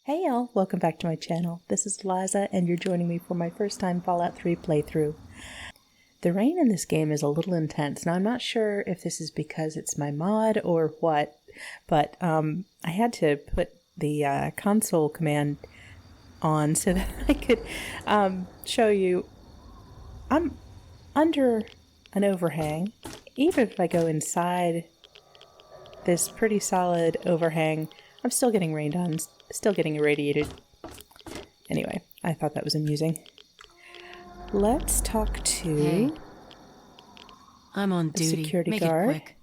Hey y'all, welcome back to my channel. This is Liza and you're joining me for my first time Fallout 3 playthrough. The rain in this game is a little intense. Now I'm not sure if this is because it's my mod or what, but I had to put the console command on so that I could show you. I'm under an overhang. Even if I go inside this pretty solid overhang, I'm still getting rained on, still getting irradiated. Anyway, I thought that was amusing. Let's talk to... Hey. I'm on duty. Security Make guard. it quick.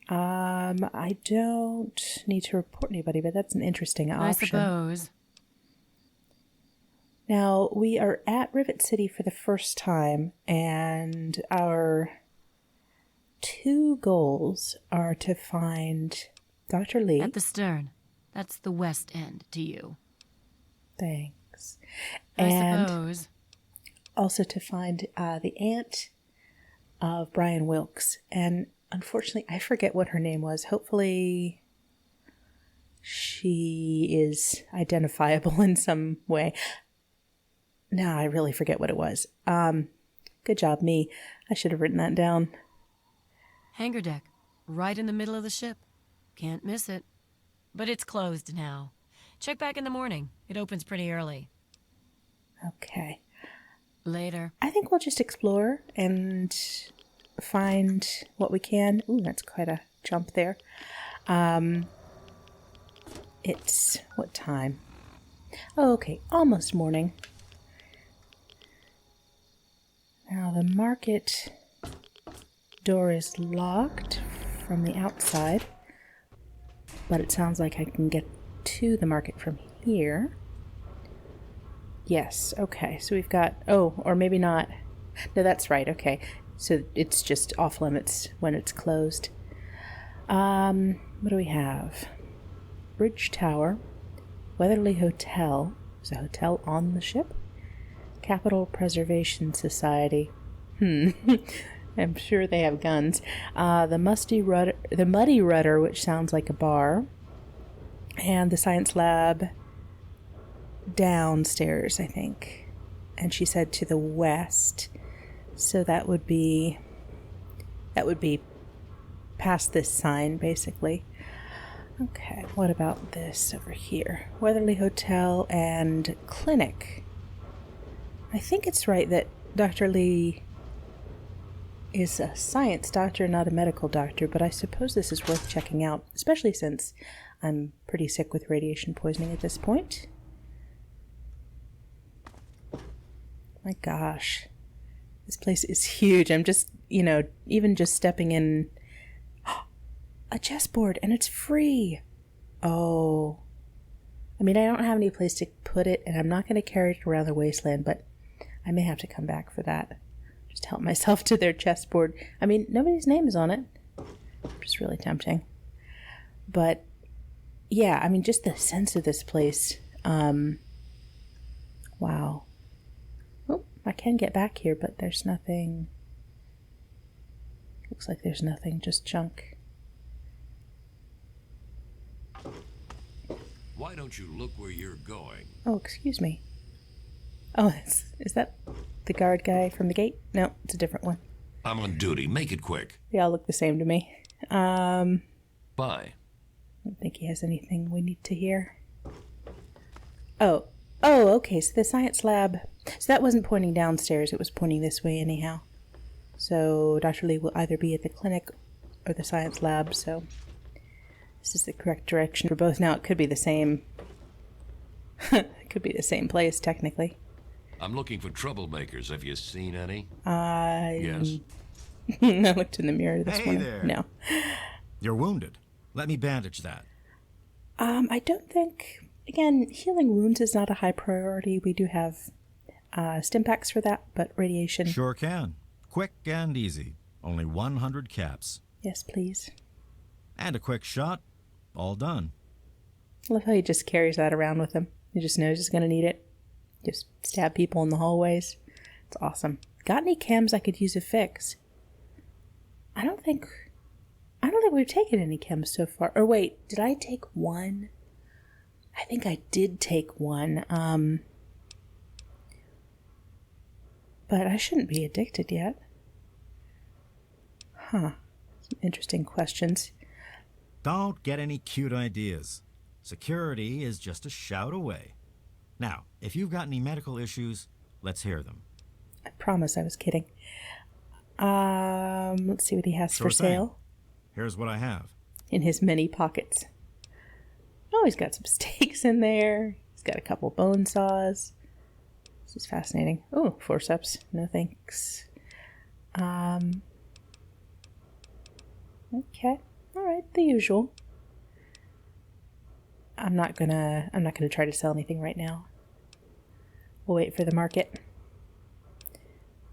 I don't need to report anybody, but that's an interesting option. I suppose. Now, we are at Rivet City for the first time, and our two goals are to find Dr. Lee. At the stern. That's the west end to you. Thanks. I And suppose. also to find the aunt of Brian Wilkes. And unfortunately, I forget what her name was. Hopefully she is identifiable in some way. No, I really forget what it was. Good job, me. I should have written that down. Hangar deck. Right in the middle of the ship. Can't miss it. But it's closed now. Check back in the morning. It opens pretty early. Okay. Later. I think we'll just explore and find what we can. Ooh, that's quite a jump there. It's what time? Oh, okay, almost morning. Now the market door is locked from the outside, but it sounds like I can get to the market from here. Yes, okay, so we've got, oh, or maybe not. No, that's right, okay. So it's just off limits when it's closed. What do we have? Bridge Tower, Weatherly Hotel. There's a hotel on the ship. Capital Preservation Society. I'm sure they have guns. The Muddy Rudder, which sounds like a bar. And the Science Lab downstairs, I think. And she said to the west. So that would be past this sign, basically. Okay, what about this over here? Weatherly Hotel and Clinic. I think it's right that Dr. Lee is a science doctor, not a medical doctor, but I suppose this is worth checking out, especially since I'm pretty sick with radiation poisoning at this point. My gosh. This place is huge. I'm just, even just stepping in. A chessboard, and it's free. Oh. I mean, I don't have any place to put it, and I'm not going to carry it around the wasteland, but I may have to come back for that. Just help myself to their chessboard. I mean, nobody's name is on it. Just really tempting. But, yeah, I mean, just the sense of this place. Wow. Oh, I can get back here, but there's nothing. Looks like there's nothing, just junk. Why don't you look where you're going? Oh, excuse me. Oh, is that the guard guy from the gate? No, it's a different one. I'm on duty. Make it quick. They all look the same to me. Bye. I don't think he has anything we need to hear. Oh, okay, so the science lab. So that wasn't pointing downstairs, it was pointing this way anyhow. So Dr. Lee will either be at the clinic or the science lab, so this is the correct direction for both. Now it could be the same. It could be the same place, technically. I'm looking for troublemakers. Have you seen any? Yes. I looked in the mirror this morning. There. No. You're wounded. Let me bandage that. I don't think... Again, healing wounds is not a high priority. We do have stim packs for that, but radiation... Sure can. Quick and easy. Only 100 caps. Yes, please. And a quick shot. All done. I love how he just carries that around with him. He just knows he's going to need it. Just stab people in the hallways. It's awesome. Got any chems I could use a fix? I don't think we've taken any chems so far. Or wait, did I take one? I think I did take one, but I shouldn't be addicted yet. Huh. Some interesting questions. Don't get any cute ideas. Security is just a shout away. Now, if you've got any medical issues, let's hear them. I promise I was kidding. Let's see what he has Sure for sale. Here's what I have. In his many pockets. Oh, he's got some steaks in there. He's got a couple bone saws. This is fascinating. Oh, forceps. No thanks. Okay. All right, the usual. I'm not gonna try to sell anything right now. We'll wait for the market.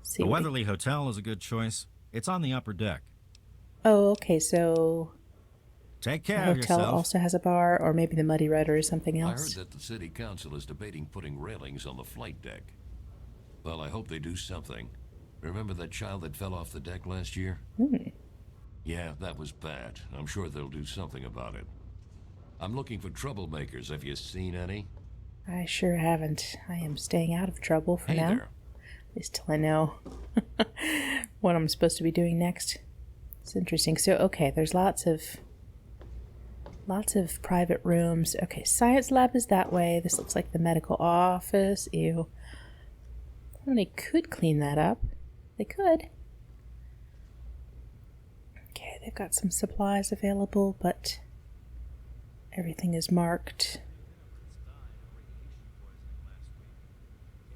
See The what Weatherly Hotel is a good choice. It's on the upper deck. Oh, okay, so Take the care of hotel yourself. also has a bar, or maybe the Muddy Rudder is something I heard else. that the city council is debating putting railings on the flight deck. Well, I hope they do something. Remember that child that fell off the deck last year? Yeah, that was bad. I'm sure they'll do something about it. I'm looking for troublemakers. Have you seen any? I sure haven't. I am staying out of trouble for Hey now. there. At least till I know what I'm supposed to be doing next. It's interesting. So, okay, there's lots of private rooms. Okay, science lab is that way. This looks like the medical office. Ew. Well, they could clean that up. They could. Okay, they've got some supplies available, but everything is marked.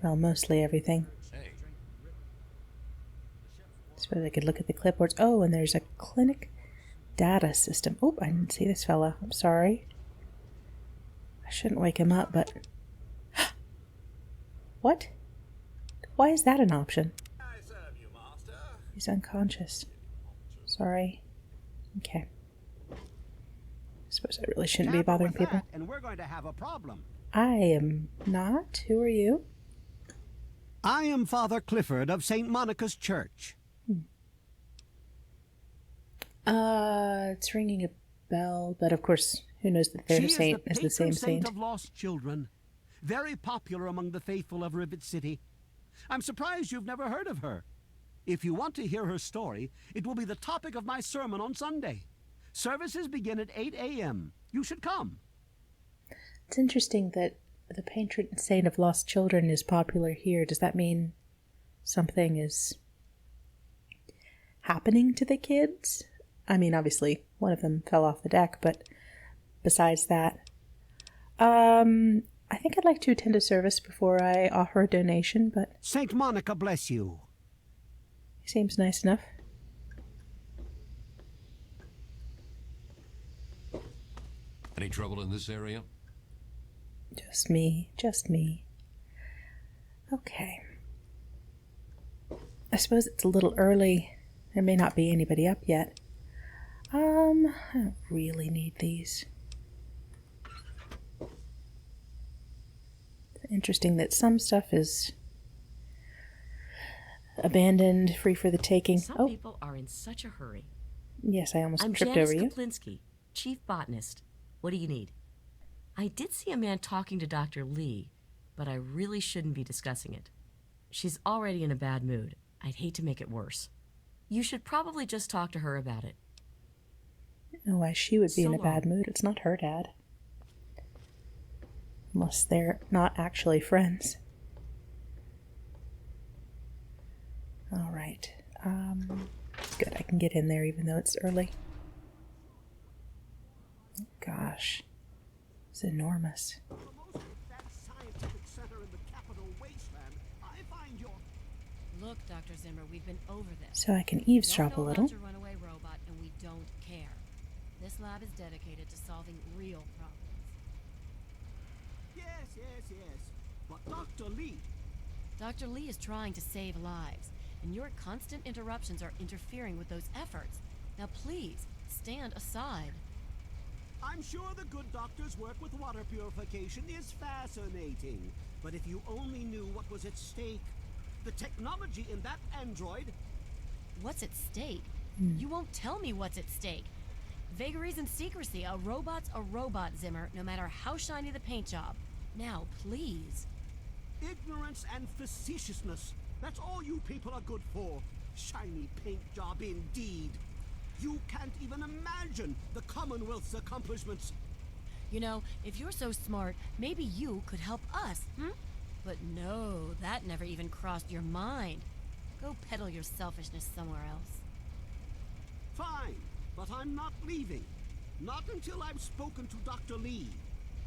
Well, mostly everything. Hey, Suppose I could look at the clipboards. Oh, and there's a clinic data system. Oh, I didn't see this fella. I'm sorry. I shouldn't wake him up, but... What? Why is that an option? He's unconscious. Sorry. Okay. Suppose I really shouldn't be bothering people. And we're going to have a problem. I am not. Who are you? I am Father Clifford of St. Monica's Church. It's ringing a bell, but of course, who knows that their saint is the same saint saint. of lost children, very popular among the faithful of Rivet City. I'm surprised you've never heard of her. If you want to hear her story, it will be the topic of my sermon on Sunday. Services begin at 8 a.m. You should come. It's interesting that the patron saint of lost children is popular here. Does that mean something is happening to the kids? I mean, obviously, one of them fell off the deck, but besides that, I think I'd like to attend a service before I offer a donation, but St. Monica bless you. he seems nice enough. any trouble in this area? Just me, just me. Okay. I suppose it's a little early. There may not be anybody up yet. I don't really need these. It's interesting that some stuff is abandoned, free for the taking. Some people are in such a hurry. Yes, I almost I'm tripped Janice over you. Kaplinsky, chief botanist. What do you need? I did see a man talking to Dr. Lee, but I really shouldn't be discussing it. She's already in a bad mood. I'd hate to make it worse. You should probably just talk to her about it. I don't know why she would be in So a bad mood. It's not her dad. Unless they're not actually friends. All right. Good, I can get in there even though it's early. Gosh. It's enormous. Look, Dr. Zimmer, we've been over this. So I can eavesdrop a Don't know little. about your runaway robot, and we don't care. This lab is dedicated to solving real problems. Yes. But Dr. Lee... Dr. Lee is trying to save lives, and your constant interruptions are interfering with those efforts. Now please, stand aside. I'm sure the good doctor's work with water purification is fascinating. But if you only knew what was at stake, the technology in that android... What's at stake? You won't tell me what's at stake. Vagaries and secrecy. A robot's a robot, Zimmer, no matter how shiny the paint job. Now, please. Ignorance and facetiousness. That's all you people are good for. Shiny paint job indeed. You can't even imagine the Commonwealth's accomplishments. You know, if you're so smart, maybe you could help us, But no, that never even crossed your mind. Go peddle your selfishness somewhere else. Fine, but I'm not leaving. Not until I've spoken to Dr. Lee.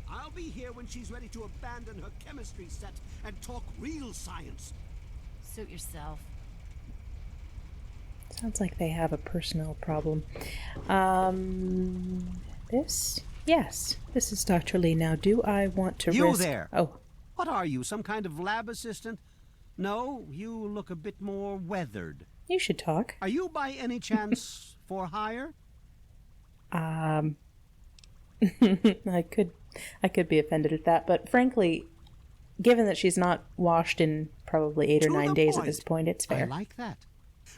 I'll be here when she's ready to abandon her chemistry set and talk real science. Suit yourself. Sounds like they have a personal problem. This? Yes, this is Dr. Lee. Now, do I want to You risk... there! Oh, What are you, some kind of lab assistant? No, you look a bit more weathered. you should talk. Are you by any chance for hire? I could be offended at that, but frankly, given that she's not washed in probably 8 or 9 days at this point, it's fair. I like that.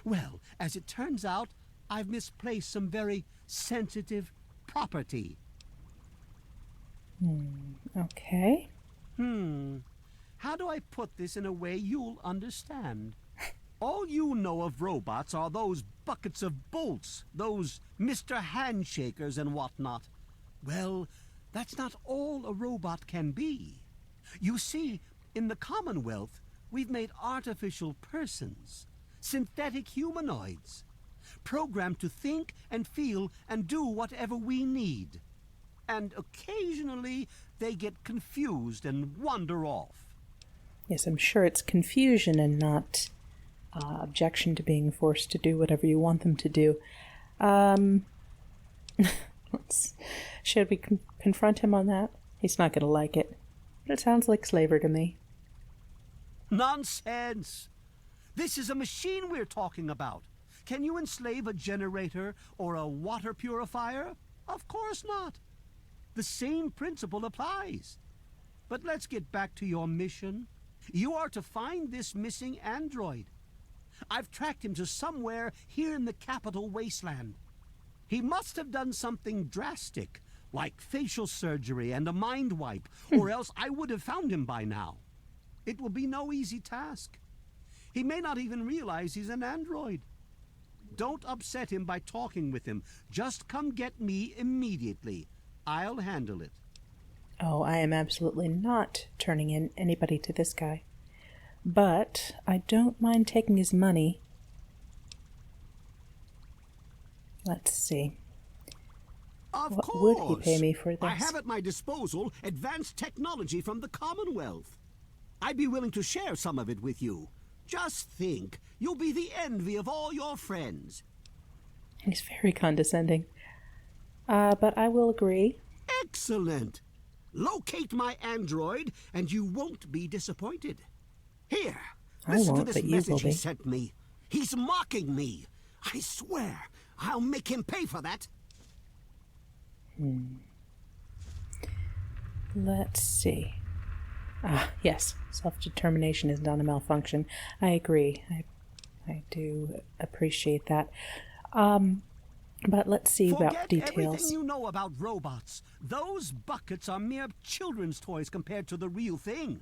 Well, as it turns out, I've misplaced some very sensitive property. Okay. How do I put this in a way you'll understand? All you know of robots are those buckets of bolts, those Mr. Handshakers and whatnot. Well, that's not all a robot can be. You see, in the Commonwealth, we've made artificial persons, synthetic humanoids, programmed to think and feel and do whatever we need. And occasionally, they get confused and wander off. Yes, I'm sure it's confusion and not objection to being forced to do whatever you want them to do. Should we confront him on that? He's not going to like it. But it sounds like slavery to me. Nonsense! This is a machine we're talking about. Can you enslave a generator or a water purifier? Of course not. The same principle applies. But let's get back to your mission. You are to find this missing android. I've tracked him to somewhere here in the capital wasteland. He must have done something drastic, like facial surgery and a mind wipe, or else I would have found him by now. It will be no easy task. He may not even realize he's an android. Don't upset him by talking with him. Just come get me immediately. I'll handle it. Oh, I am absolutely not turning in anybody to this guy. But I don't mind taking his money. Let's see. Of What course. would he pay me for this? I have at my disposal advanced technology from the Commonwealth. I'd be willing to share some of it with you. Just think, you'll be the envy of all your friends. He's very condescending. But I will agree. Excellent. Locate my android, and you won't be disappointed. Here, I listen to won't, this but you message will he be. sent me. He's mocking me. I swear, I'll make him pay for that. Let's see. Yes, self-determination is not a malfunction. I agree. I do appreciate that. But let's see Forget about details. everything you know about robots. Those buckets are mere children's toys compared to the real thing.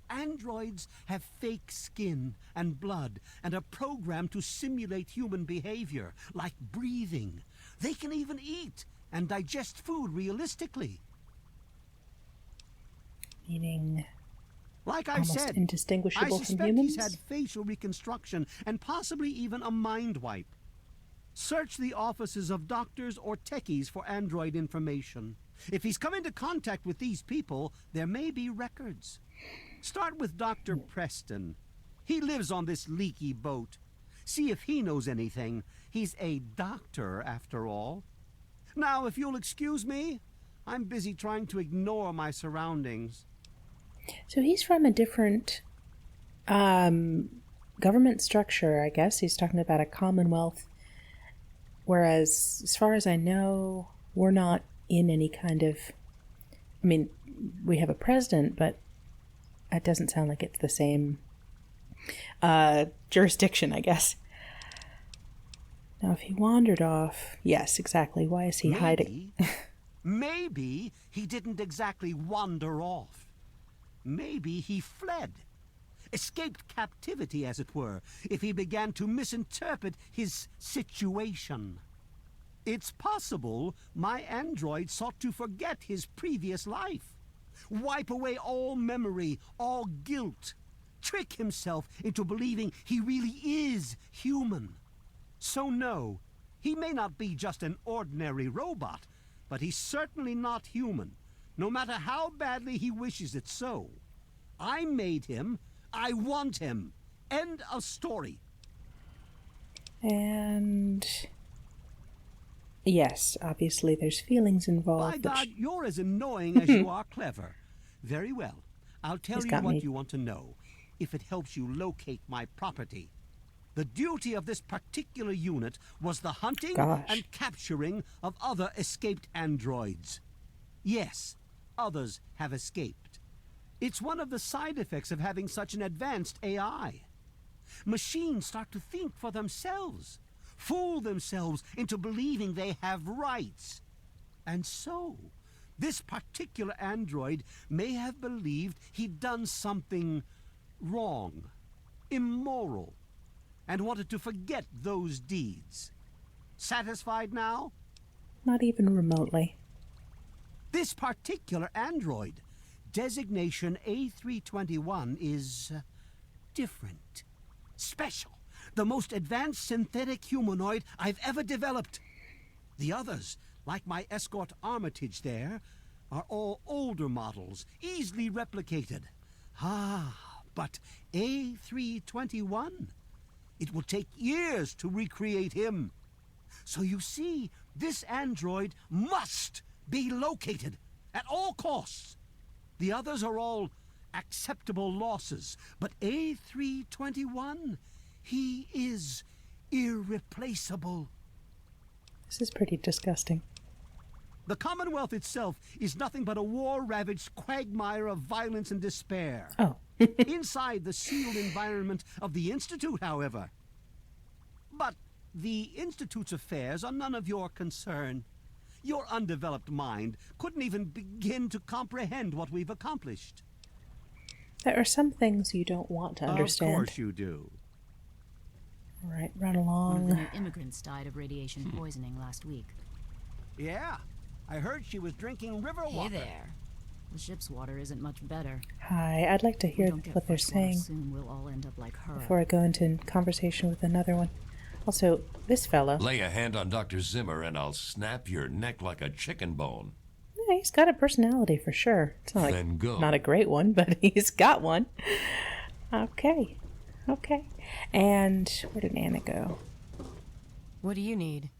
Androids have fake skin and blood and are programmed to simulate human behavior, like breathing. They can even eat and digest food realistically. Meaning Like I almost said, indistinguishable I from suspect humans? he's had facial reconstruction and possibly even a mind wipe. Search the offices of doctors or techies for android information. If he's come into contact with these people, there may be records. Start with Dr. Preston. He lives on this leaky boat. See if he knows anything. He's a doctor, after all. Now, if you'll excuse me, I'm busy trying to ignore my surroundings. So he's from a different government structure, I guess. He's talking about a commonwealth. Whereas, as far as I know, we're not in any kind of... I mean, we have a president, but it doesn't sound like it's the same jurisdiction, I guess. Now, if he wandered off... Yes, exactly. Why is he hiding? Maybe he didn't exactly wander off. Maybe he fled. Escaped captivity, as it were, if he began to misinterpret his situation. It's possible my android sought to forget his previous life, wipe away all memory, all guilt, trick himself into believing he really is human. So no, he may not be just an ordinary robot, but he's certainly not human, no matter how badly he wishes it so. I made him. I want him. End of story. And... yes, obviously there's feelings involved. By God, you're as annoying as you are clever. Very well. I'll tell you what you want to know, if it helps you locate my property. The duty of this particular unit was the hunting and capturing of other escaped androids. Yes, others have escaped. It's one of the side effects of having such an advanced AI. Machines start to think for themselves, fool themselves into believing they have rights. And so, this particular android may have believed he'd done something wrong, immoral, and wanted to forget those deeds. Satisfied now? Not even remotely. This particular android, designation A321, is different, special, the most advanced synthetic humanoid I've ever developed. The others, like my escort Armitage there, are all older models, easily replicated. But A321? It will take years to recreate him. So you see, this android must be located at all costs. The others are all acceptable losses, but A321, he is irreplaceable. This is pretty disgusting. The Commonwealth itself is nothing but a war-ravaged quagmire of violence and despair. Oh. Inside the sealed environment of the Institute, however. But the Institute's affairs are none of your concern. Your undeveloped mind couldn't even begin to comprehend what we've accomplished. There are some things you don't want to understand. Of course you do. All right, run along. One of the new immigrants died of radiation poisoning last week. Yeah, I heard she was drinking river water. Hey there. The ship's water isn't much better. Hi, I'd like to hear what they're saying soon we'll all end up like her. before I go into conversation with another one. Also, this fellow... Lay a hand on Dr. Zimmer and I'll snap your neck like a chicken bone. Yeah, he's got a personality for sure. It's not, Then go. Not a great one, but he's got one. Okay. And where did Anna go? What do you need?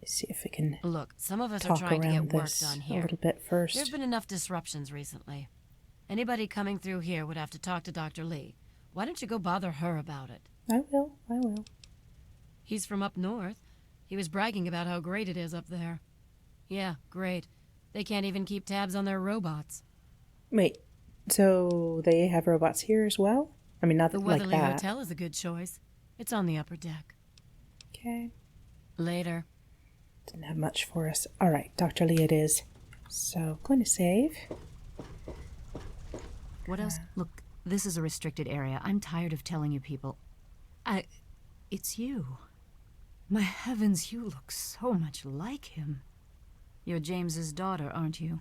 Let's see if we can Look, some of us are talk trying to around get work this done a here. little bit first. There've been enough disruptions recently. Anybody coming through here would have to talk to Dr. Lee. Why don't you go bother her about it? I will. He's from up north. He was bragging about how great it is up there. Yeah, great. They can't even keep tabs on their robots. Wait, so they have robots here as well? I mean, not The like Weatherly that. Hotel is a good choice. It's on the upper deck. Okay. Later. Didn't have much for us. All right, Dr. Lee it is. So, going to save. What else? Look, this is a restricted area. I'm tired of telling you people. It's you. My heavens, you look so much like him. You're James's daughter, aren't you?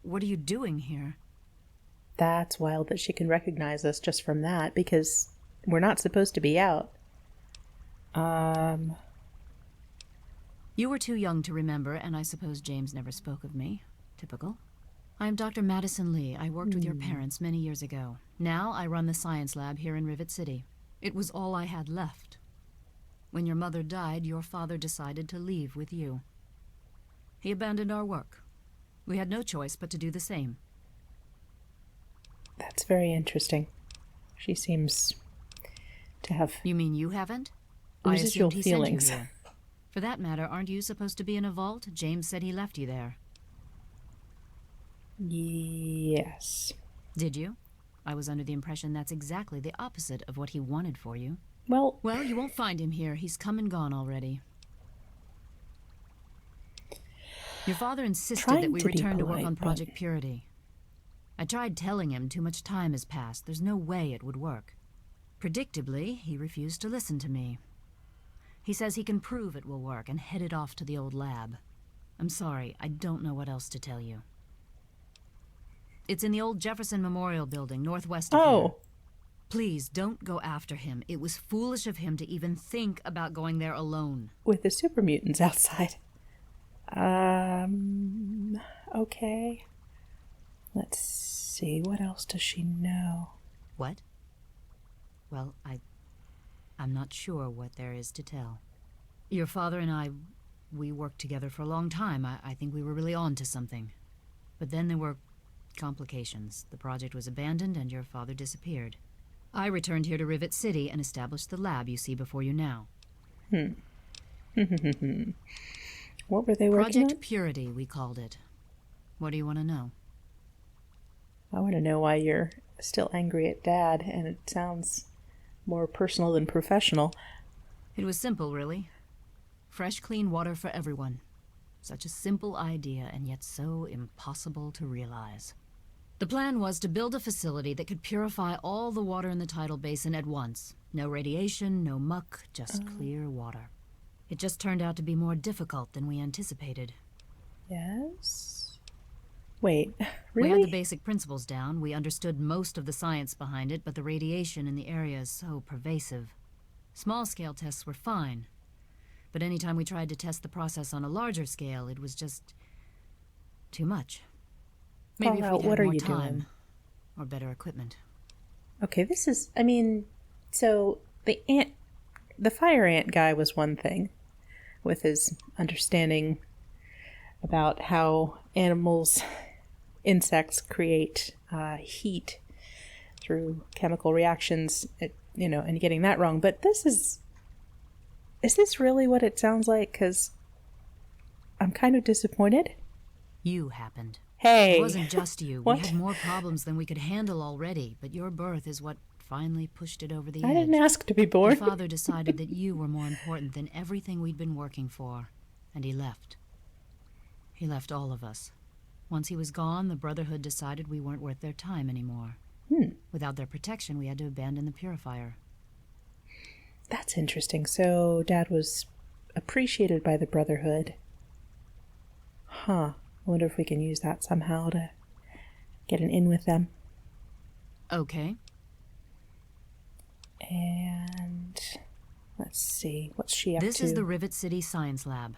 What are you doing here? That's wild that she can recognize us just from that, because we're not supposed to be out. You were too young to remember, and I suppose James never spoke of me. Typical. I'm Dr. Madison Lee. I worked with your parents many years ago. Now I run the science lab here in Rivet City. It was all I had left. When your mother died, your father decided to leave with you. He abandoned our work. We had no choice but to do the same. That's very interesting. She seems to have You mean you haven't? residual I assumed he feelings. sent you here. For that matter, aren't you supposed to be in a vault? James said he left you there. Yes. Did you? I was under the impression that's exactly the opposite of what he wanted for you. Well, Well, you won't find him here. He's come and gone already. Your father insisted Trying that we to be return to work polite, on but- Project Purity. I tried telling him too much time has passed. There's no way it would work. Predictably, he refused to listen to me. He says he can prove it will work and headed off to the old lab. I'm sorry, I don't know what else to tell you. It's in the old Jefferson Memorial Building, northwest of here. oh, Please, don't go after him. It was foolish of him to even think about going there alone. with the super mutants outside. Okay. Let's see, what else does she know? What? Well, I'm not sure what there is to tell. Your father and I, we worked together for a long time. I think we were really on to something. But then there were complications. The project was abandoned and your father disappeared. I returned here to Rivet City and established the lab you see before you now. What were they working Project on? Purity, we called it. What do you want to know? I want to know why you're still angry at Dad, and it sounds more personal than professional. It was simple, really. Fresh, clean water for everyone. Such a simple idea, and yet so impossible to realize. The plan was to build a facility that could purify all the water in the tidal basin at once. No radiation, no muck, just clear water. It just turned out to be more difficult than we anticipated. Yes? Wait, We really? had the basic principles down. We understood most of the science behind it, but the radiation in the area is so pervasive. Small-scale tests were fine. But anytime we tried to test the process on a larger scale, it was just too much. Maybe if Fallout, we'd had what are more you time doing? or better equipment. Okay, this is, I mean, so the fire ant guy was one thing, with his understanding about how animals, insects create heat through chemical reactions, and getting that wrong. But is this really what it sounds like? Because I'm kind of disappointed. You happened. Hey! It wasn't just you. What? We had more problems than we could handle already, but your birth is what finally pushed it over the I edge. didn't ask to be Your born. father decided that you were more important than everything we'd been working for, and he left. He left all of us. Once he was gone, the Brotherhood decided we weren't worth their time anymore. Without their protection, we had to abandon the purifier. That's interesting. So Dad was appreciated by the Brotherhood. Huh. I wonder if we can use that somehow to get an in with them. Okay. And let's see. What's she up to? This is the Rivet City Science Lab.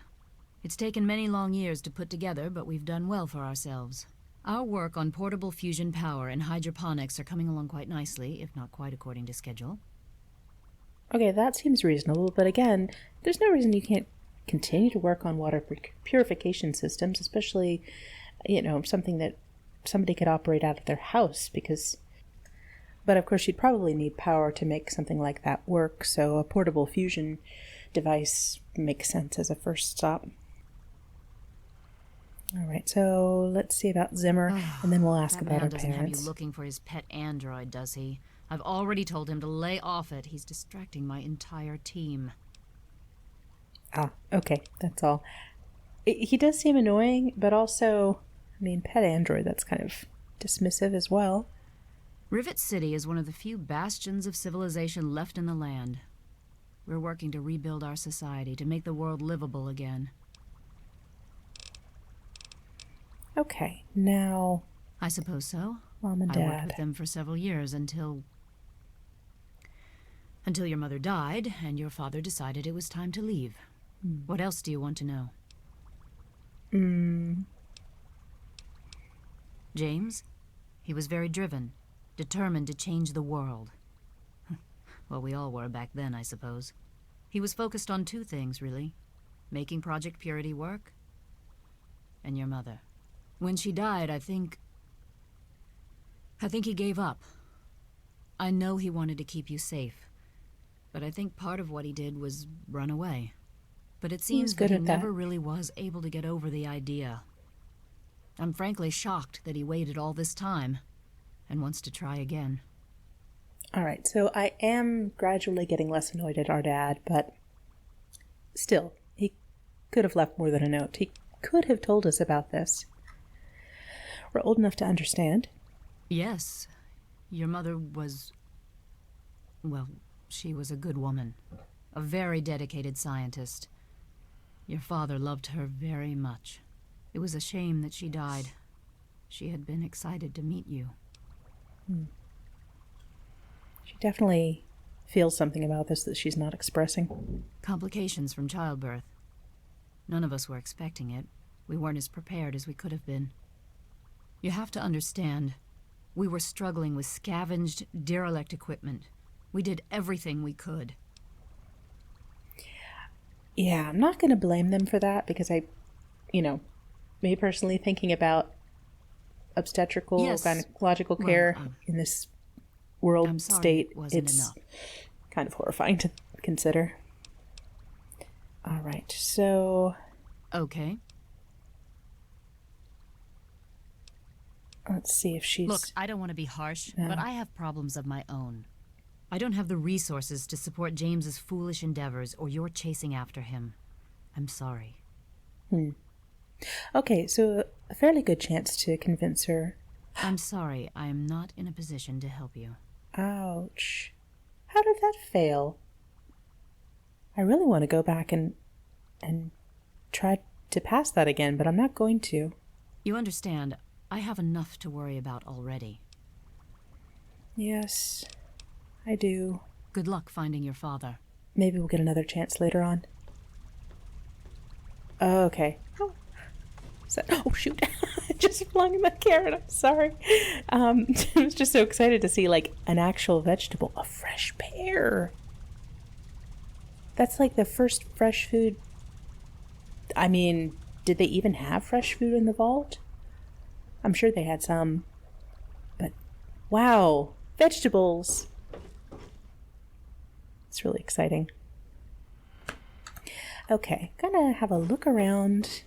It's taken many long years to put together, but we've done well for ourselves. Our work on portable fusion power and hydroponics are coming along quite nicely, if not quite according to schedule. Okay, that seems reasonable, but again, there's no reason you can't continue to work on water purification systems, especially, something that somebody could operate out of their house, but of course you'd probably need power to make something like that work, so a portable fusion device makes sense as a first stop. All right, so let's see about Zimmer, and then we'll ask That about man our doesn't have parents. you looking for his pet android, does he? I've already told him to lay off it. He's distracting my entire team. Ah, okay, that's all. He does seem annoying, but also, pet android, that's kind of dismissive as well. Rivet City is one of the few bastions of civilization left in the land. We're working to rebuild our society, to make the world livable again. Okay, now, I suppose so. Mom and I worked Dad. with them for several years until your mother died and your father decided it was time to leave. What else do you want to know? James? He was very driven, determined to change the world. Well, we all were back then, I suppose. He was focused on two things, really. Making Project Purity work, and your mother. When she died, I think he gave up. I know he wanted to keep you safe, but I think part of what he did was run away. But it seems good that he at that. never really was able to get over the idea. I'm frankly shocked that he waited all this time. and wants to try again. All right, so I am gradually getting less annoyed at our dad, but still, he could have left more than a note. He could have told us about this. We're old enough to understand. Yes, your mother was... well, she was a good woman. A very dedicated scientist. Your father loved her very much. It was a shame that she died. She had been excited to meet you. She definitely feels something about this that she's not expressing. Complications from childbirth. None of us were expecting it. We weren't as prepared as we could have been. You have to understand, we were struggling with scavenged, derelict equipment. We did everything we could. Yeah, I'm not going to blame them for that because me personally thinking about obstetrical, gynecological care in this world state, it's kind of horrifying to consider. All right, so... Okay. Let's see if she's... Look, I don't want to be harsh, but I have problems of my own. I don't have the resources to support James's foolish endeavors or your chasing after him. I'm sorry. Okay, so a fairly good chance to convince her. I'm sorry, I am not in a position to help you. Ouch. How did that fail? I really want to go back and try to pass that again, but I'm not going to. You understand, I have enough to worry about already. Yes, I do. Good luck finding your father. Maybe we'll get another chance later on. Okay. Oh, shoot. I just flung in my carrot. I'm sorry. I was just so excited to see, like, an actual vegetable. A fresh pear. That's, like, the first fresh food. I mean, did they even have fresh food in the vault? I'm sure they had some. But, wow. Vegetables. It's really exciting. Okay, gonna have a look around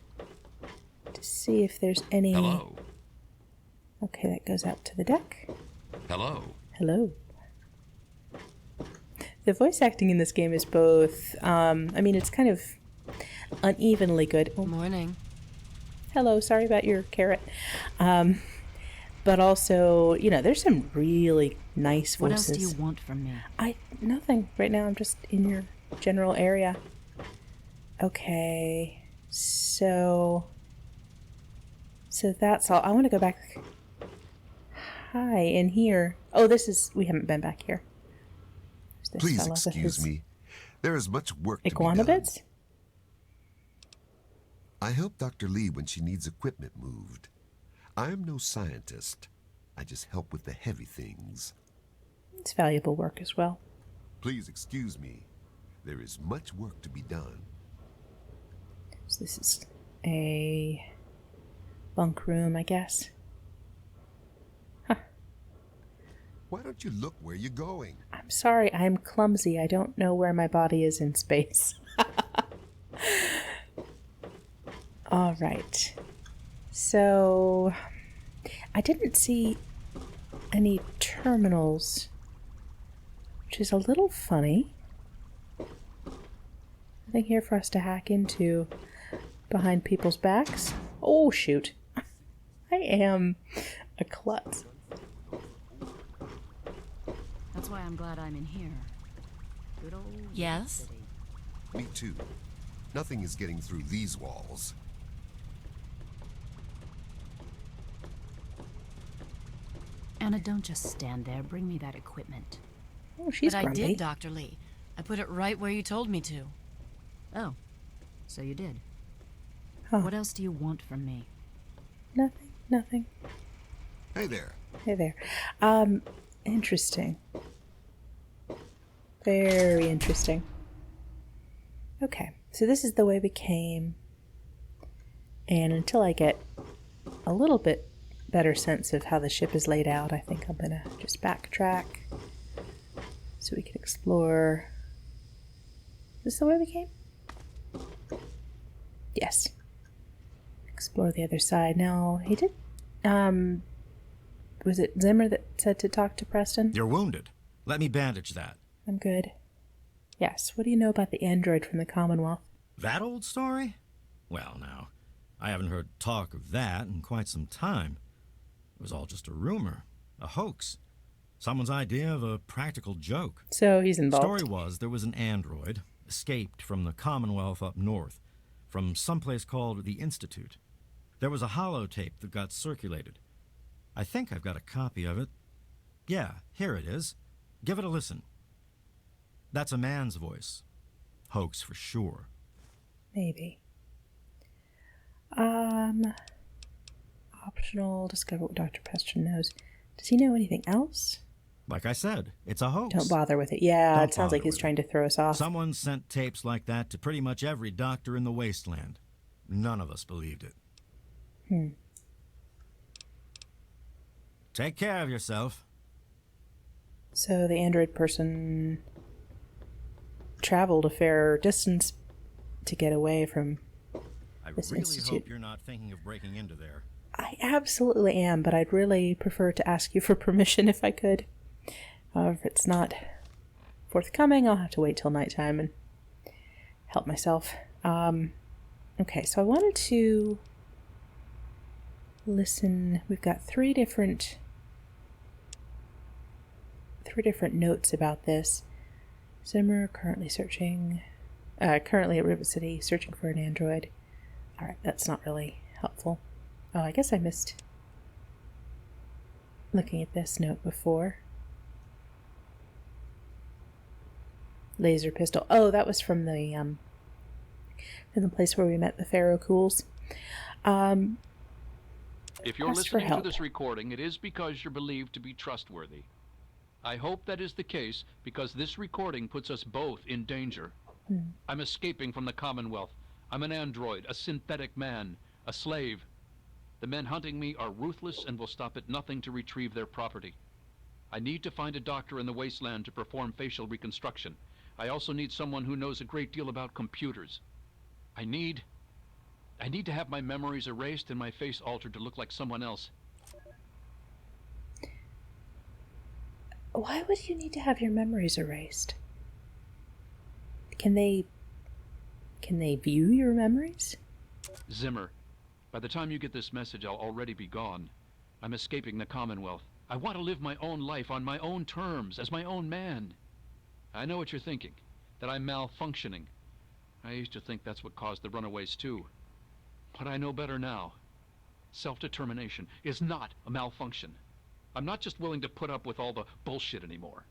to see if there's any... Hello. Okay, that goes out to the deck. Hello. Hello. The voice acting in this game is both, it's kind of unevenly good. Oh. Morning. Hello, sorry about your carrot. But also, there's some really nice voices. What else do you want from me? Nothing. Right now I'm just in your general area. Okay, so that's all. I want to go back. Hi, in here. Oh, we haven't been back here. Please excuse me. There is much work to be done. Iguanabits? I help Dr. Lee when she needs equipment moved. I am no scientist. I just help with the heavy things. It's valuable work as well. Please excuse me. There is much work to be done. So this is a bunk room, I guess. Huh. Why don't you look where you're going? I'm sorry, I'm clumsy. I don't know where my body is in space. All right. So, I didn't see any terminals, which is a little funny. Nothing here for us to hack into behind people's backs. Oh, shoot. I am a klutz. That's why I'm glad I'm in here. Good old Yes? Rivet City. Me too. Nothing is getting through these walls. Anna, don't just stand there. Bring me that equipment. Oh, she's But grumpy. I did, Dr. Lee. I put it right where you told me to. Oh, so you did. Huh. What else do you want from me? Nothing. Hey there. Hey there. Interesting. Very interesting. Okay, so this is the way we came. And until I get a little bit better sense of how the ship is laid out, I think I'm gonna just backtrack so we can explore. Is this the way we came? Yes. Explore the other side. Now, he did Was it Zimmer that said to talk to Preston? You're wounded. Let me bandage that. I'm good. Yes, what do you know about the android from the Commonwealth? That old story? Well, now, I haven't heard talk of that in quite some time. It was all just a rumor, a hoax. Someone's idea of a practical joke. So he's The involved. story was there was an android, escaped from the Commonwealth up north, from someplace called the Institute. There was a holotape that got circulated. I think I've got a copy of it. Yeah, here it is. Give it a listen. That's a man's voice. Hoax for sure. Maybe. Optional, discover what Dr. Preston knows. Does he know anything else? Like I said, it's a hoax. Don't bother with it. Yeah, Don't it sounds like bother he's with trying to throw us off. Someone sent tapes like that to pretty much every doctor in the wasteland. None of us believed it. Take care of yourself. So the android person traveled a fair distance to get away from I this really institute. hope you're not thinking of breaking into there. I absolutely am, but I'd really prefer to ask you for permission if I could. However, if it's not forthcoming, I'll have to wait till nighttime and help myself. Okay, so I wanted to listen. We've got three different notes about this. Zimmer currently at Rivet City, searching for an android. Alright, that's not really helpful. Oh, I guess I missed looking at this note before. Laser pistol. Oh, that was from the place where we met the Pharaoh Cools. If you're Ask for listening to help. this recording, it is because you're believed to be trustworthy. I hope that is the case because this recording puts us both in danger. I'm escaping from the Commonwealth. I'm an android, a synthetic man, a slave. The men hunting me are ruthless and will stop at nothing to retrieve their property. I need to find a doctor in the wasteland to perform facial reconstruction. I also need someone who knows a great deal about computers. I need to have my memories erased and my face altered to look like someone else. Why would you need to have your memories erased? Can they view your memories? Zimmer, by the time you get this message, I'll already be gone. I'm escaping the Commonwealth. I want to live my own life on my own terms, as my own man. I know what you're thinking, that I'm malfunctioning. I used to think that's what caused the runaways too. But I know better now. Self-determination is not a malfunction. I'm not just willing to put up with all the bullshit anymore.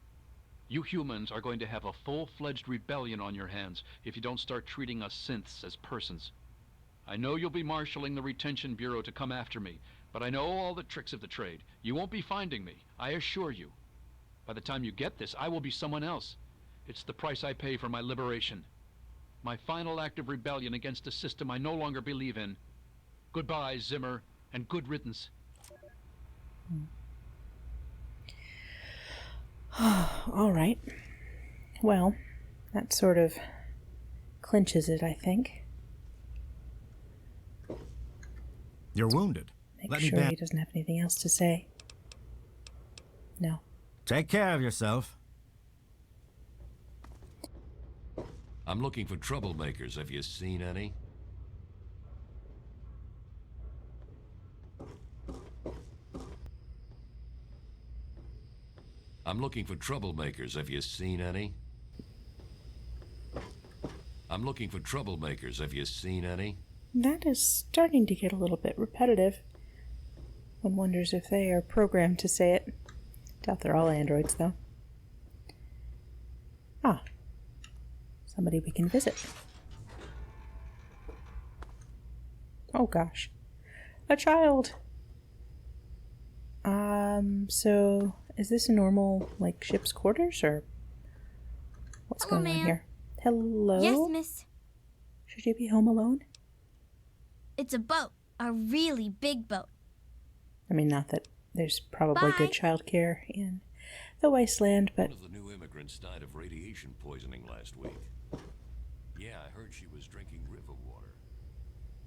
You humans are going to have a full-fledged rebellion on your hands if you don't start treating us synths as persons. I know you'll be marshaling the Retention Bureau to come after me, but I know all the tricks of the trade. You won't be finding me, I assure you. By the time you get this, I will be someone else. It's the price I pay for my liberation. My final act of rebellion against a system I no longer believe in. Goodbye, Zimmer, and good riddance. All right. Well, that sort of clinches it, I think. You're wounded. Make Let me sure he back. doesn't have anything else to say. No. Take care of yourself. I'm looking for troublemakers. Have you seen any? I'm looking for troublemakers. Have you seen any? I'm looking for troublemakers. Have you seen any? That is starting to get a little bit repetitive. One wonders if they are programmed to say it. Doubt they're all androids, though. Ah. Somebody we can visit. Oh gosh. A child! So is this a normal, like, ship's quarters, or what's Hello, going on ma'am. here? Hello? Yes, miss. Should you be home alone? It's a boat. A really big boat. I mean, not that there's probably Bye. good childcare in the wasteland, but One of the new immigrants died of radiation poisoning last week. Yeah, I heard she was drinking river water.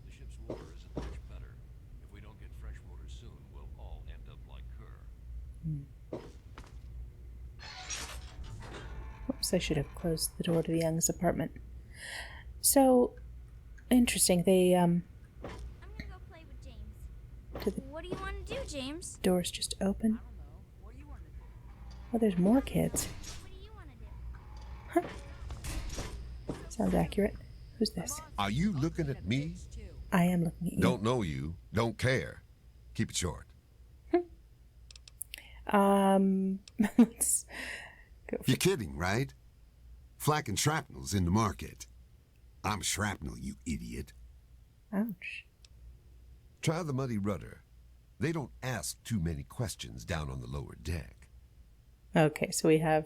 The ship's water isn't much better. If we don't get fresh water soon, we'll all end up like her. Oops, I should have closed the door to the Young's apartment. So, interesting. They, I'm gonna go play with James. What do you want to do, James? doors just open. Oh, there's more kids. What do you want to do? Sounds accurate. Who's this? Are you looking at me? I am looking at you. Don't know you. Don't care. Keep it short. Let's go for You're kidding, right? Flak and shrapnel's in the market. I'm shrapnel, you idiot. ouch. Try the muddy rudder. They don't ask too many questions down on the lower deck. Okay, so we have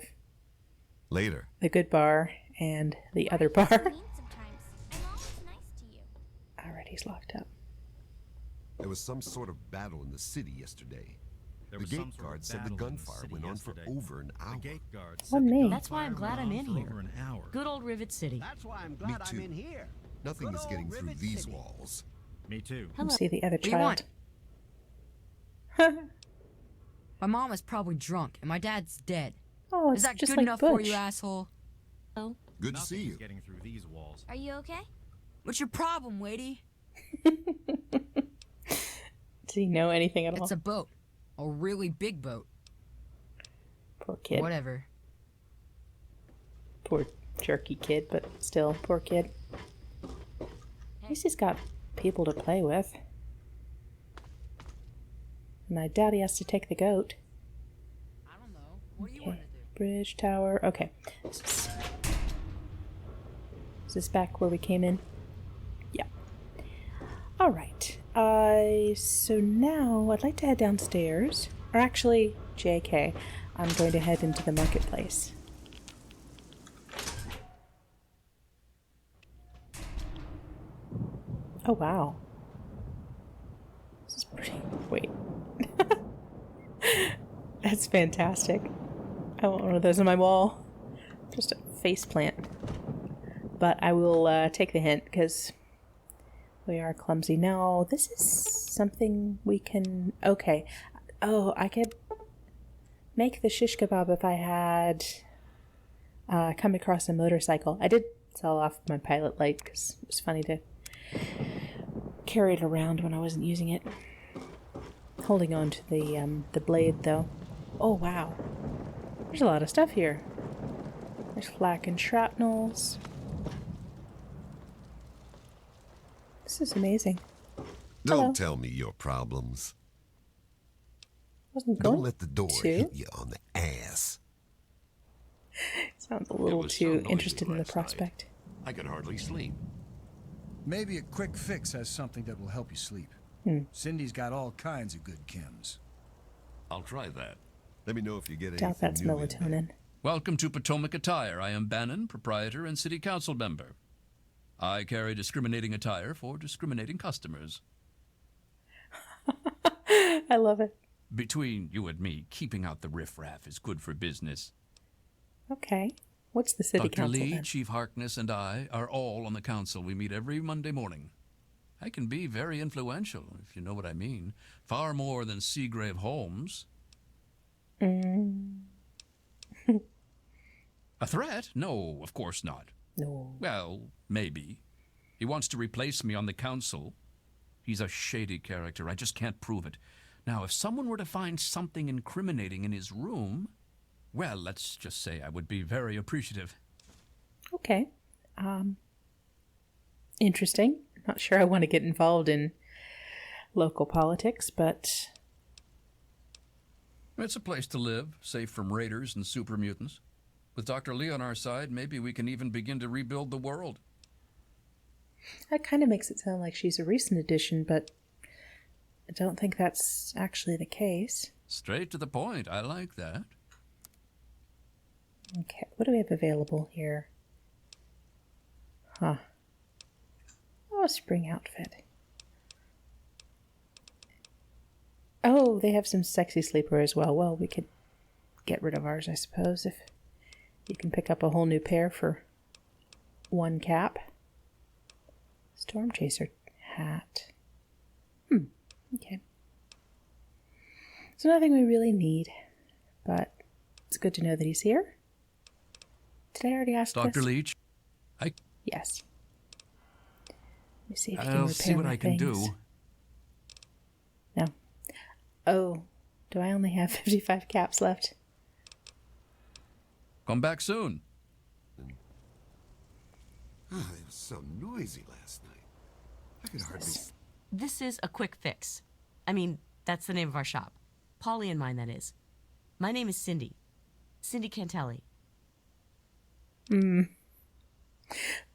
Later. the good bar and the other bar. Mean sometimes. I'm always nice to you. Alright, he's locked up. There was some sort of battle in the city yesterday. There The was some gate sort of guard said the battle in gunfire city went on for yesterday. over an hour. The gate guard Oh, said the me. That's why I'm gunfire glad went I'm on in for here. over an hour. Good old Rivet City. That's why I'm Me glad too. I'm in here. Nothing Good is old getting through Rivet these City. walls. Me too. Let's see the other What do you want? child. My mom is probably drunk, and my dad's dead. Oh, Is it's that just good like enough Butch. for you, asshole? Oh, Good to Nothing see is you. getting through these walls. are you okay? What's your problem, Wadey? Does he know anything at all? It's a boat. A really big boat. Poor kid. Whatever. Poor jerky kid, but still, poor kid. At least he's got people to play with. And I doubt he has to take the goat. I don't know. What do you Okay. want to do? Bridge tower. Okay. Is this back where we came in? Yeah. Alright. So now I'd like to head downstairs. Or actually, JK. I'm going to head into the marketplace. Oh, wow. This is pretty... Wait. That's fantastic. I want one of those on my wall. Just a face plant. But I will take the hint, because we are clumsy. Now, this is something we can... Okay. Oh, I could make the shish kebab if I had come across a motorcycle. I did sell off my pilot light, because it was funny to carry it around when I wasn't using it. Holding on to the blade, though. Oh, wow. There's a lot of stuff here. There's flak and shrapnels. This is amazing. Don't Hello. tell me your problems. Wasn't going Don't let the door to. hit you on the ass. Sounds a little was so too noisy interested in the last night. prospect. I could hardly sleep. Maybe a quick fix has something that will help you sleep. Cindy's got all kinds of good chems. I'll try that. Let me know if you get Doubt anything that's new in there. melatonin. Welcome to Potomac Attire. I am Bannon, proprietor and city council member. I carry discriminating attire for discriminating customers. I love it. Between you and me, keeping out the riffraff is good for business. Okay. What's the city Dr. council Lee, then? Chief Harkness, and I are all on the council. We meet every Monday morning. I can be very influential, if you know what I mean. Far more than Seagrave Holmes. A threat? No, of course not. No. Well, maybe. He wants to replace me on the council. He's a shady character. I just can't prove it. Now, if someone were to find something incriminating in his room, well, let's just say I would be very appreciative. Okay. Interesting. Not sure I want to get involved in local politics, but It's a place to live, safe from raiders and super mutants. With Dr. Lee on our side, maybe we can even begin to rebuild the world. that kind of makes it sound like she's a recent addition, but I don't think that's actually the case. Straight to the point. I like that. Okay, what do we have available here? Huh. Oh, spring outfit. Oh, they have some sexy sleeper as well. Well, we could get rid of ours, I suppose, if you can pick up a whole new pair for one cap. Storm Chaser hat. Okay. So nothing we really need. but it's good to know that he's here. Did I already ask Dr. this? Leach? Yes. Let me see if he can I'll repair see what my I can things. do. No. Oh, do I only have 55 caps left? Come back soon. It was so noisy last night. I could hardly... This is a quick fix. I mean, that's the name of our shop. Polly and mine, that is. My name is Cindy. Cindy Cantelli.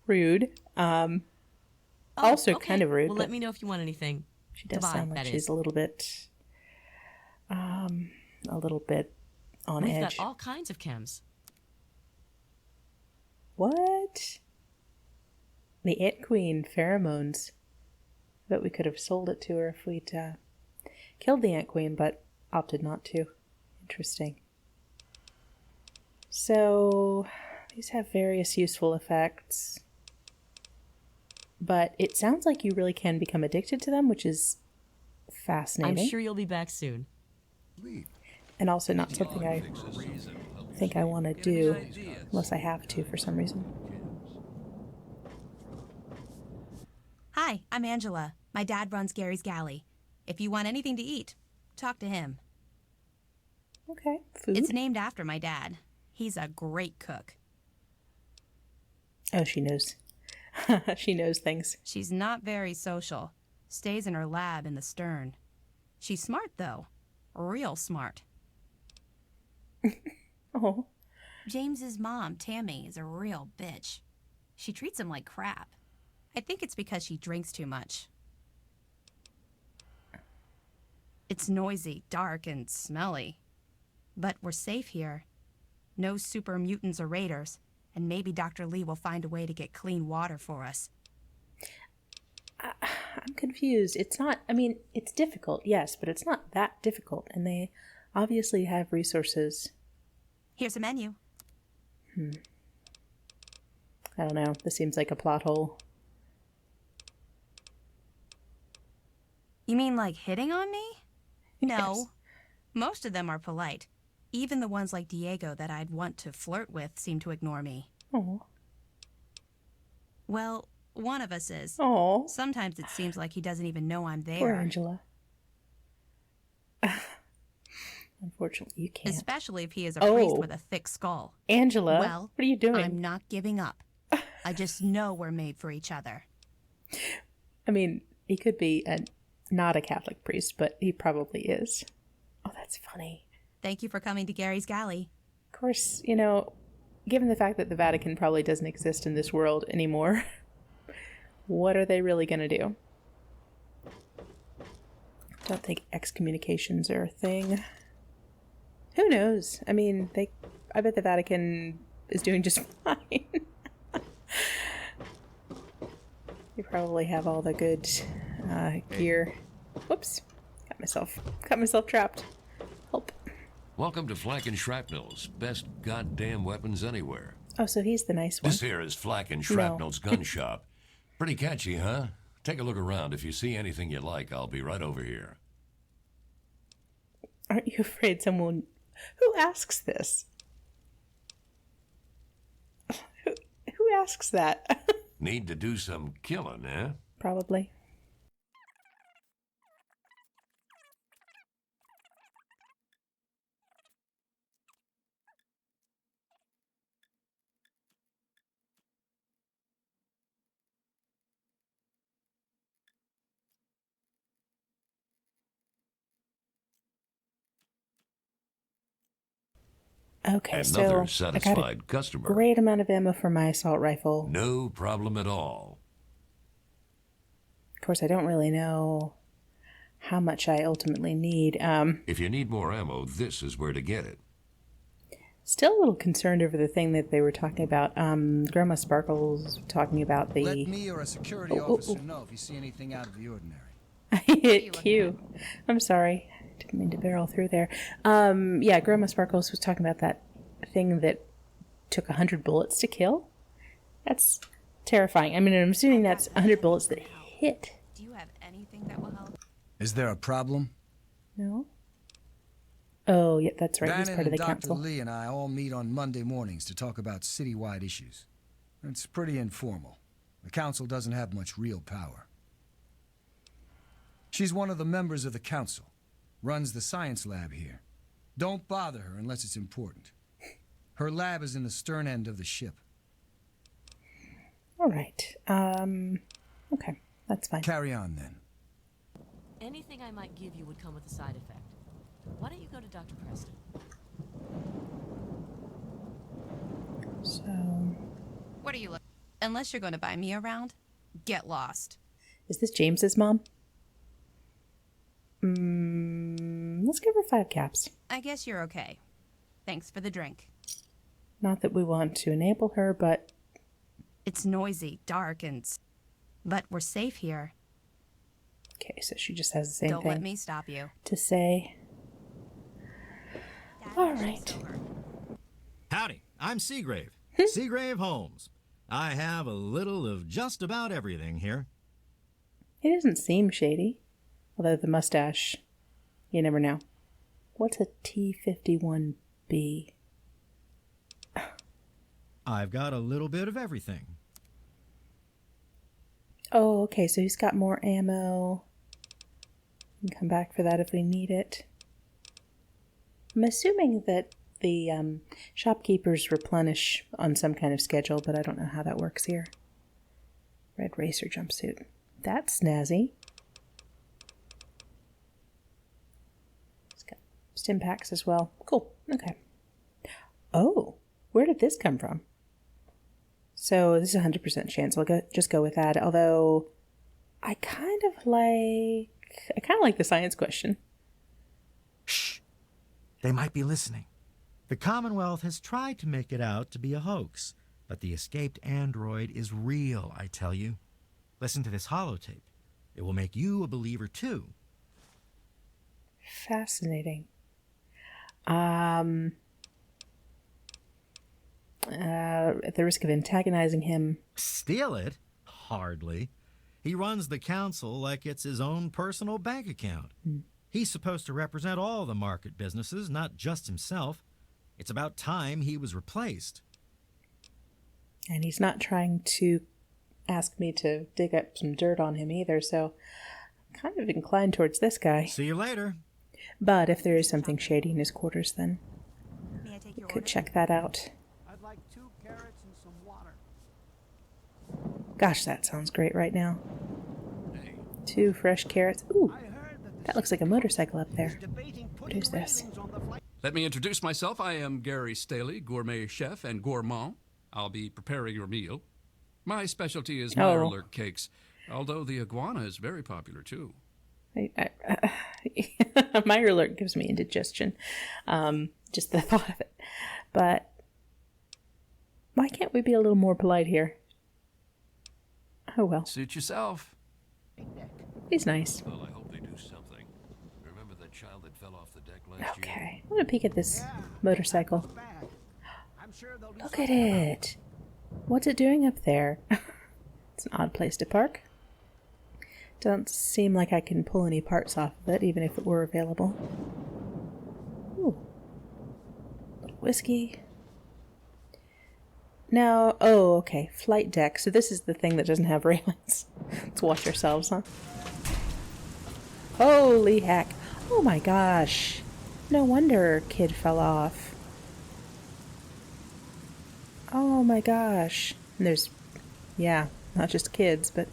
Rude. Also okay. kind of rude. Well, let me know if you want anything. She does Goodbye, sound like that she's is. a little bit on We've edge. got all kinds of chems. What? The Ant Queen pheromones. Bet we could have sold it to her if we'd killed the Ant Queen, but opted not to. Interesting. So, these have various useful effects. But it sounds like you really can become addicted to them, which is fascinating. I'm sure you'll be back soon. And also not something I think I want to do, unless I have to for some reason. Hi, I'm Angela. My dad runs Gary's Galley. If you want anything to eat, talk to him. Okay, food. It's named after my dad. He's a great cook. Oh, she knows. She knows things. She's not very social. Stays in her lab in the stern. She's smart, though. Real smart. Oh. James's mom, Tammy, is a real bitch. She treats him like crap. I think it's because she drinks too much. It's noisy, dark, and smelly. But we're safe here. No super mutants or raiders, and maybe Dr. Lee will find a way to get clean water for us. I'm confused. It's not, I mean, it's difficult, yes, but it's not that difficult, and they obviously have resources. Here's a menu. I don't know. This seems like a plot hole. You mean like hitting on me? No. Yes. Most of them are polite. Even the ones like Diego that I'd want to flirt with seem to ignore me. Oh. Well, one of us is. Oh. Sometimes it seems like he doesn't even know I'm there. Poor Angela. Unfortunately, you can't. Especially if he is a priest with a thick skull. Angela, well, what are you doing? I'm not giving up. I just know we're made for each other. I mean, he could be not a Catholic priest, but he probably is. Oh, that's funny. Thank you for coming to Gary's Galley. Of course, you know, given the fact that the Vatican probably doesn't exist in this world anymore, what are they really going to do? I don't think excommunications are a thing. Who knows? I mean, I bet the Vatican is doing just fine. You probably have all the good gear. Whoops. Got myself trapped. Help. Welcome to Flak and Shrapnel's best goddamn weapons anywhere. Oh, so he's the nice one. This here is Flak and Shrapnel's gun shop. Pretty catchy, huh? Take a look around. If you see anything you like, I'll be right over here. Aren't you afraid someone... Who asks this? Who asks that? Need to do some killing, eh? Probably. Okay, Another so satisfied I got a customer. Great amount of ammo for my assault rifle. No problem at all. Of course, I don't really know how much I ultimately need. If you need more ammo, this is where to get it. Still a little concerned over the thing that they were talking about. Grandma Sparkles was talking about the... Let me or a security officer know if you see anything out of the ordinary. I hit Q. I'm sorry. Didn't mean to barrel through there. Yeah, Grandma Sparkles was talking about that thing that took 100 bullets to kill. That's terrifying. I mean, I'm assuming that's 100 bullets that hit. Do you have anything that will help? Is there a problem? No. Oh, yeah, that's right. He's Bannon part of the and Dr. council. Lee and I all meet on Monday mornings to talk about citywide issues. It's pretty informal. The council doesn't have much real power. She's one of the members of the council. Runs the science lab here. Don't bother her unless it's important. Her lab is in the stern end of the ship. All right. Okay, that's fine. Carry on, then. Anything I might give you would come with a side effect. Why don't you go to Dr. Preston? So... What are you looking? Unless you're going to buy me around, get lost. Is this James's mom? Let's give her 5 caps. I guess you're okay. Thanks for the drink. Not that we want to enable her, but... It's noisy, dark, but we're safe here. Okay, so she just has the same Don't thing let me stop you. to say. All right. Howdy, I'm Seagrave. Seagrave Holmes. I have a little of just about everything here. He doesn't seem shady. Although the mustache, you never know. What's a T-51B? I've got a little bit of everything. Oh, okay, so he's got more ammo. We can come back for that if we need it. I'm assuming that the shopkeepers replenish on some kind of schedule, but I don't know how that works here. Red racer jumpsuit. That's snazzy. It's got stim packs as well. Cool. Okay. Oh, where did this come from? So this is a 100% chance. I'll just go with that. Although I kind of like the science question. Shh. They might be listening. The Commonwealth has tried to make it out to be a hoax, but the escaped android is real, I tell you. Listen to this holotape. It will make you a believer too. Fascinating. At the risk of antagonizing him. Steal it? Hardly. He runs the council like it's his own personal bank account. He's supposed to represent all the market businesses, not just himself. It's about time he was replaced. And he's not trying to ask me to dig up some dirt on him either, so I'm kind of inclined towards this guy. See you later. But if there is something shady in his quarters, then May I take we your could order? check that out. I'd like 2 carrots and some water. Gosh, that sounds great right now. Hey, 2 fresh carrots. Ooh, I heard that that looks like a motorcycle up there. debating What putting is this? railings on the flight. Let me introduce myself. I am Gary Staley, gourmet chef and gourmand. I'll be preparing your meal. My specialty is Mirelurk cakes, although the iguana is very popular too. Mirelurk gives me indigestion. Just the thought of it. But why can't we be a little more polite here? Oh well. Suit yourself. He's nice. well, I hope they do something. Remember that child that fell off the deck last year? Okay, I'm gonna peek at this motorcycle. I'm sure they'll do Look at it. What's it doing up there? It's an odd place to park. Doesn't seem like I can pull any parts off of it, even if it were available. Ooh. Little whiskey. Now, oh, okay, flight deck. So this is the thing that doesn't have railings. Let's watch ourselves, huh? Holy heck. Oh my gosh. No wonder kid fell off. Oh my gosh. And there's, yeah, not just kids, but...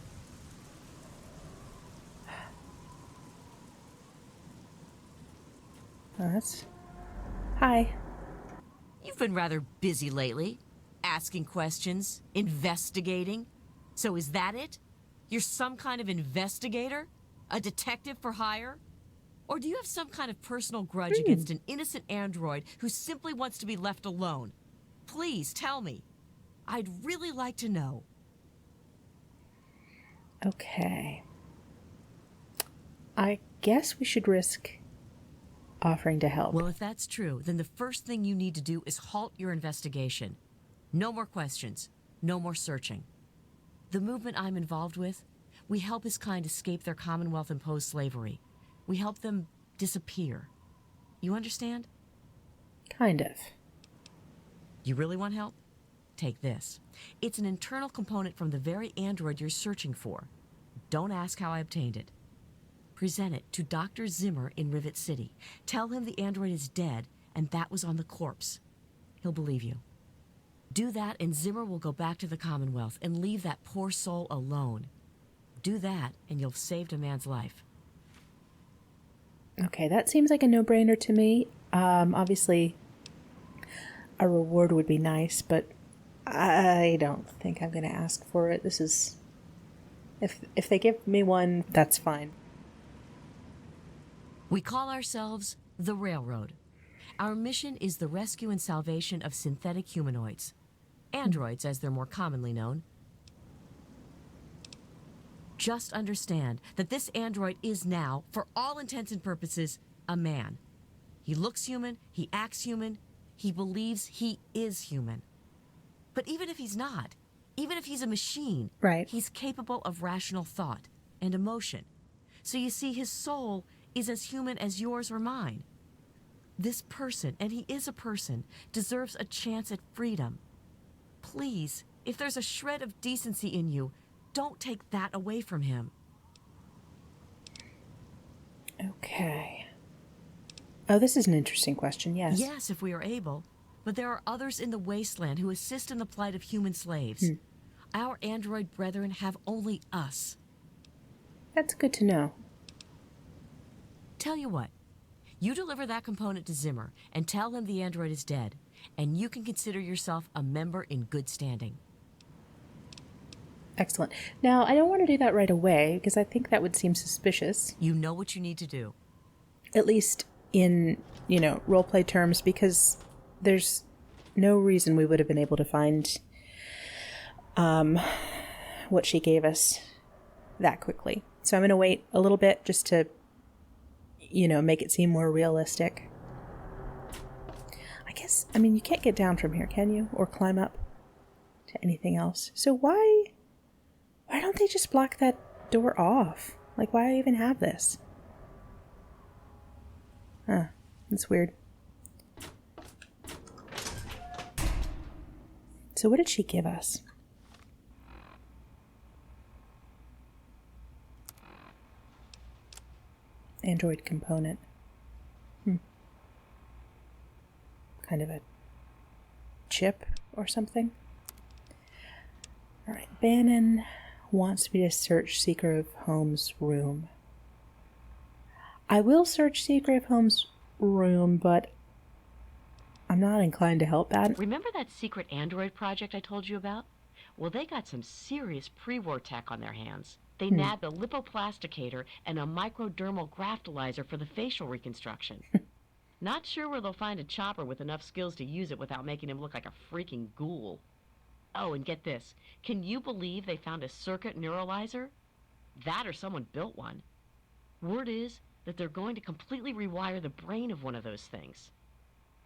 Oh, that's... Hi. You've been rather busy lately. Asking questions, investigating. So is that it? You're some kind of investigator? A detective for hire? Or do you have some kind of personal grudge against an innocent android who simply wants to be left alone? Please tell me. I'd really like to know. Okay. I guess we should risk offering to help. Well, if that's true, then the first thing you need to do is halt your investigation. No more questions. No more searching. The movement I'm involved with, we help his kind escape their Commonwealth-imposed slavery. We help them disappear. You understand? Kind of. You really want help? Take this. It's an internal component from the very android you're searching for. Don't ask how I obtained it. Present it to Dr. Zimmer in Rivet City. Tell him the android is dead and that was on the corpse. He'll believe you. Do that and Zimmer will go back to the Commonwealth and leave that poor soul alone. Do that and you've saved a man's life. Okay, that seems like a no-brainer to me. Obviously, a reward would be nice, but I don't think I'm going to ask for it. This is... If they give me one, that's fine. We call ourselves the Railroad. Our mission is the rescue and salvation of synthetic humanoids. Androids, as they're more commonly known. Just understand that this android is now, for all intents and purposes, a man. He looks human, he acts human, he believes he is human. But even if he's not, even if he's a machine, right, he's capable of rational thought and emotion. So you see, his soul is as human as yours or mine. This person, and he is a person, deserves a chance at freedom. Please, if there's a shred of decency in you, don't take that away from him. Okay. Oh, this is an interesting question, yes. Yes, if we are able. But there are others in the wasteland who assist in the plight of human slaves. Our android brethren have only us. That's good to know. Tell you what. You deliver that component to Zimmer and tell him the android is dead, and you can consider yourself a member in good standing. Excellent. Now, I don't want to do that right away, because I think that would seem suspicious. You know what you need to do. At least in, roleplay terms, because there's no reason we would have been able to find what she gave us that quickly. So I'm going to wait a little bit just to, make it seem more realistic. I mean, you can't get down from here, can you? Or climb up to anything else. So why don't they just block that door off? Like, why even have this? Huh, that's weird. So what did she give us? Android component. Kind of a chip or something. Alright, Bannon wants me to search Secret of Holmes' room. I will search Secret of Holmes' room, but I'm not inclined to help that. Remember that secret android project I told you about? Well, they got some serious pre-war tech on their hands. They nabbed a lipoplasticator and a microdermal graftalizer for the facial reconstruction. Not sure where they'll find a chopper with enough skills to use it without making him look like a freaking ghoul. Oh, and get this. Can you believe they found a circuit neuralizer? That or someone built one. Word is that they're going to completely rewire the brain of one of those things.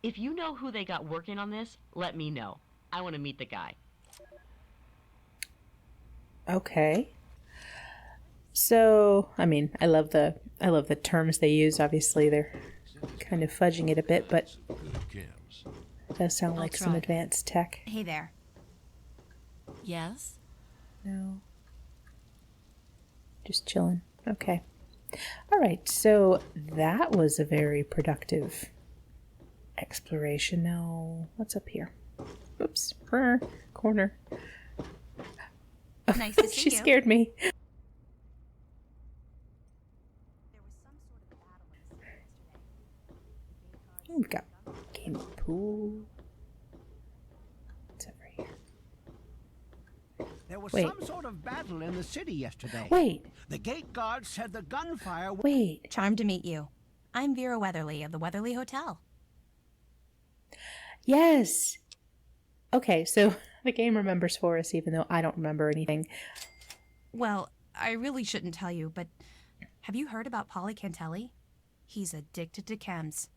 If you know who they got working on this, let me know. I want to meet the guy. Okay. So, I mean, I love the terms they use. Obviously, they're kind of fudging it a bit, but it does sound like some advanced tech. Hey there. Yes? No. Just chilling. Okay. All right, so that was a very productive exploration. Now, what's up here? Oops. Corner. Nice to see She scared me. We've got game of pool. What's over here? There was some sort of battle in the city yesterday. Wait. The gate guard said the gunfire... Wait. Charmed to meet you. I'm Vera Weatherly of the Weatherly Hotel. Yes. Okay, so the game remembers for us, even though I don't remember anything. Well, I really shouldn't tell you, but have you heard about Polly Cantelli? He's addicted to chems.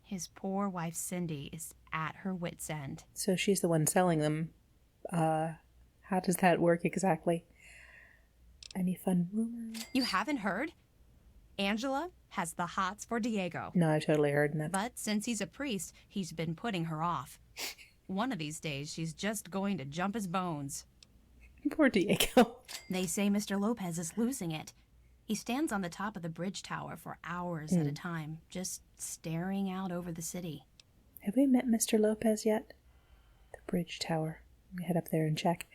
His poor wife, Cindy, is at her wit's end. So she's the one selling them. How does that work exactly? Any fun rumors? You haven't heard? Angela has the hots for Diego. No, I totally heard that. But since he's a priest, he's been putting her off. One of these days, she's just going to jump his bones. Poor Diego. They say Mr. Lopez is losing it. He stands on the top of the bridge tower for hours at a time, just staring out over the city. Have we met Mr. Lopez yet? The bridge tower. Let me head up there and check.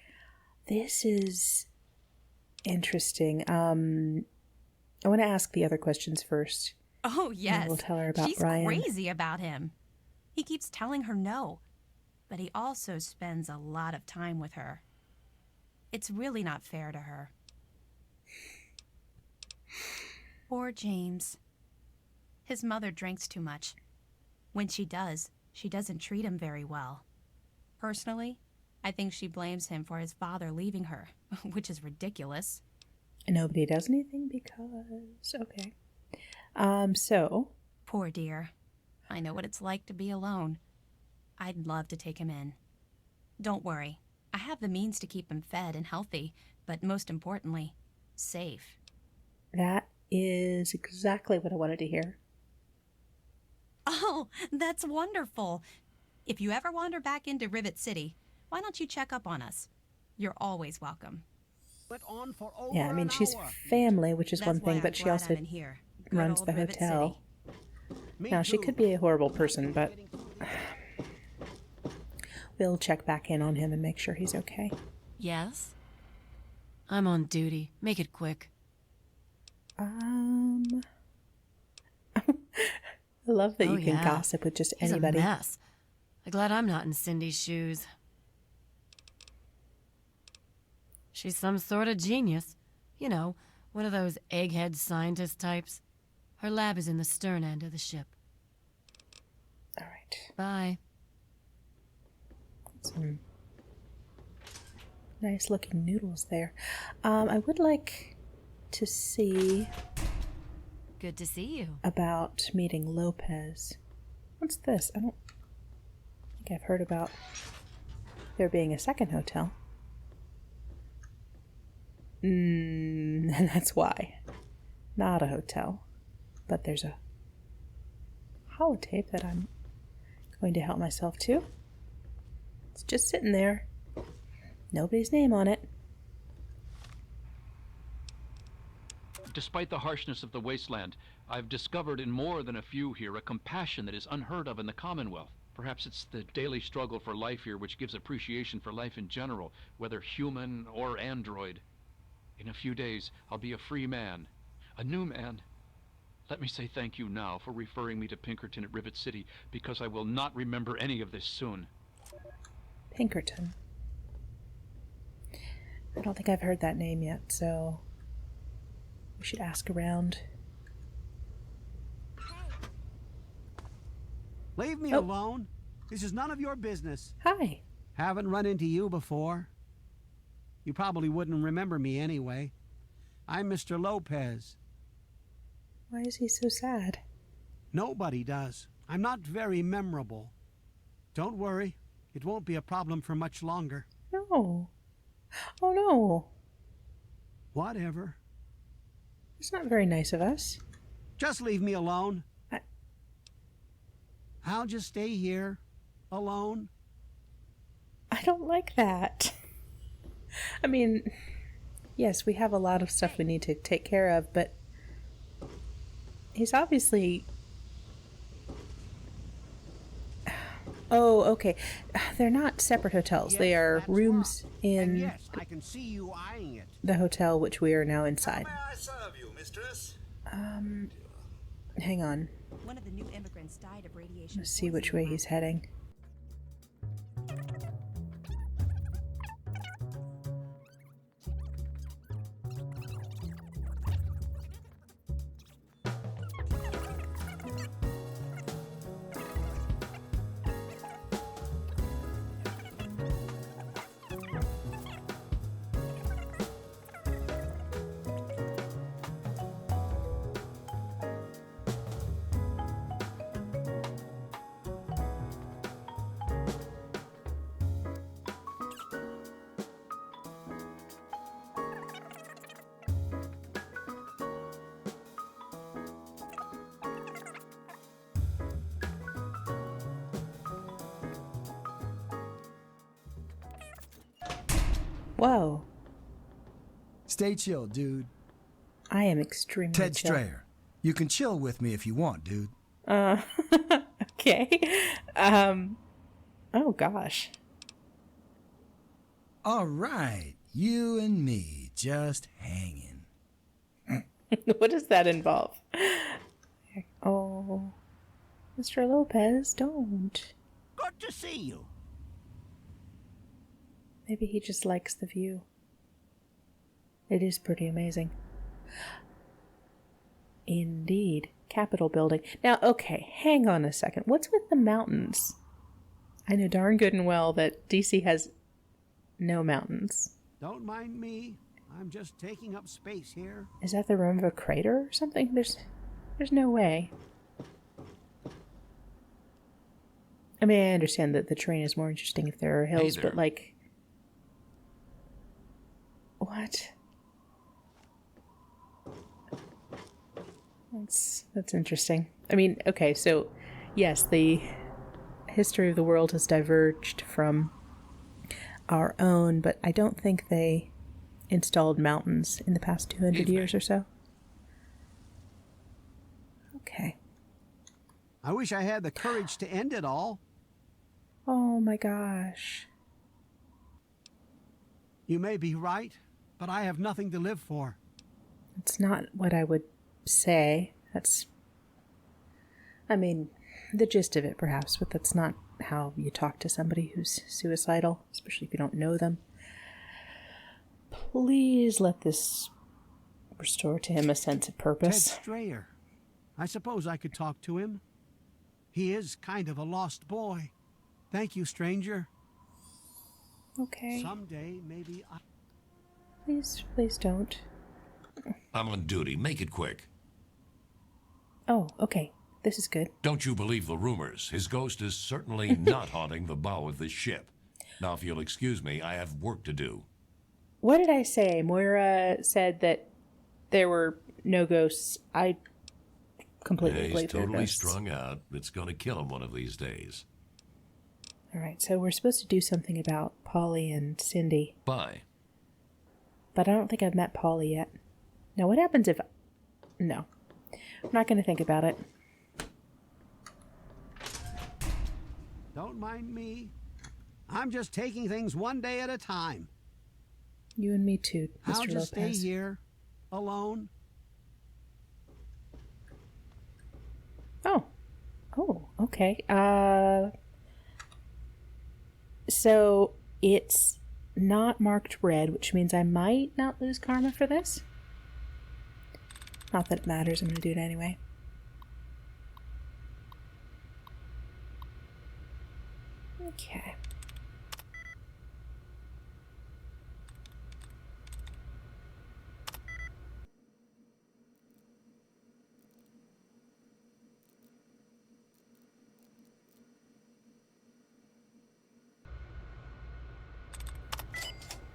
This is interesting. I want to ask the other questions first. Oh, yes. We'll tell her about She's Brian. crazy about him. He keeps telling her no, but he also spends a lot of time with her. It's really not fair to her. Poor James. His mother drinks too much. When she does, she doesn't treat him very well. Personally, I think she blames him for his father leaving her, which is ridiculous. Nobody does anything because... Okay. So... Poor dear. I know what it's like to be alone. I'd love to take him in. Don't worry. I have the means to keep him fed and healthy, but most importantly, safe. That is exactly what I wanted to hear. Oh, that's wonderful. If you ever wander back into Rivet City, why don't you check up on us? You're always welcome. Yeah, I mean, she's family, which is one thing, but she also runs the hotel. Now, she could be a horrible person, but we'll check back in on him and make sure he's okay. Yes? I'm on duty. Make it quick. I love that you can gossip with just anybody. He's a mess. I'm glad I'm not in Cindy's shoes. She's some sort of genius. You know, one of those egghead scientist types. Her lab is in the stern end of the ship. All right. Bye. Some nice looking noodles there. I would like to see... Good to see you. About meeting Lopez. What's this? I don't think I've heard about there being a second hotel. And that's why. Not a hotel. But there's a holotape that I'm going to help myself to. It's just sitting there. Nobody's name on it. Despite the harshness of the wasteland, I've discovered in more than a few here a compassion that is unheard of in the Commonwealth. Perhaps it's the daily struggle for life here which gives appreciation for life in general, whether human or android. In a few days, I'll be a free man, a new man. Let me say thank you now for referring me to Pinkerton at Rivet City, because I will not remember any of this soon. Pinkerton. I don't think I've heard that name yet, so we should ask around. Leave me alone. This is none of your business. Hi. Haven't run into you before. You probably wouldn't remember me anyway. I'm Mr. Lopez. Why is he so sad? Nobody does. I'm not very memorable. Don't worry. It won't be a problem for much longer. No. Oh, no. Whatever. It's not very nice of us. Just leave me alone. I'll just stay here, alone. I don't like that. I mean, yes, we have a lot of stuff we need to take care of, but he's obviously... Oh, okay. They're not separate hotels. Yes, they are rooms in and yes, I can see you eyeing it. the hotel which we are now inside. How may I serve you, mistress? Hang on. One of the new immigrants died of radiation. Let's see which way he's heading. Whoa. Stay chill, dude. I am extremely Ted chill. Strayer. You can chill with me if you want, dude. Okay. Oh gosh. All right. You and me just hanging. What does that involve? Oh, Mr. Lopez, don't. Good to see you. Maybe he just likes the view. It is pretty amazing. Indeed. Capitol building. Now, okay, hang on a second. What's with the mountains? I know darn good and well that DC has no mountains. Don't mind me. I'm just taking up space here. Is that the rim of a crater or something? There's no way. I mean, I understand that the terrain is more interesting if there are hills, but like... What? That's interesting. I mean, okay, so yes, the history of the world has diverged from our own, but I don't think they installed mountains in the past 200 years or so. Okay. I wish I had the courage to end it all. Oh my gosh. You may be right, but I have nothing to live for. It's not what I would say. That's, I mean, the gist of it perhaps, but that's not how you talk to somebody who's suicidal, especially if you don't know them. Please let this restore to him a sense of purpose. Ted Strayer. I suppose I could talk to him. He is kind of a lost boy. Thank you, stranger. Okay. Someday, maybe I... Please don't. I'm on duty. Make it quick. Oh, okay. This is good. Don't you believe the rumors. His ghost is certainly not haunting the bow of this ship. Now, if you'll excuse me, I have work to do. What did I say? Moira said that there were no ghosts. I completely He's totally strung out. It's going to kill him one of these days. All right, so we're supposed to do something about Polly and Cindy. Bye. But I don't think I've met Polly yet. Now, what happens if... No. I'm not going to think about it. Don't mind me. I'm just taking things one day at a time. You and me too, Mr. I'll just stay Lopez. here, alone. Oh, okay. So it's not marked red, which means I might not lose karma for this. Not that it matters, I'm going to do it anyway. Okay.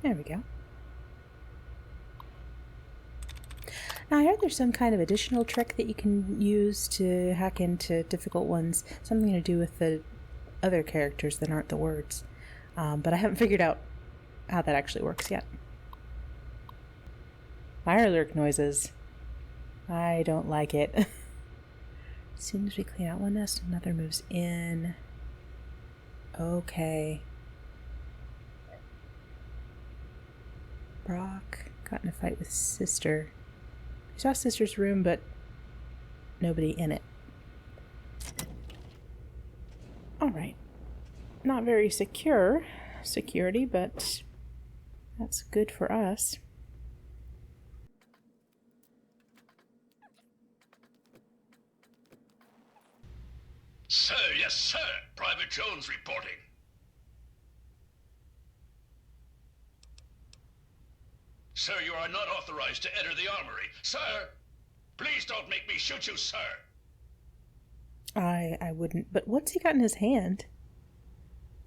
There we go. Now, I heard there's some kind of additional trick that you can use to hack into difficult ones. Something to do with the other characters that aren't the words. But I haven't figured out how that actually works yet. Mirelurk noises. I don't like it. As soon as we clean out one nest, another moves in. Okay. Brock got in a fight with Sister. We saw Sister's room, but nobody in it. Alright. Not very security, but that's good for us. Sir, yes, sir. Private Jones reporting. Sir, you are not authorized to enter the armory. Sir! Please don't make me shoot you, sir! I wouldn't. But what's he got in his hand?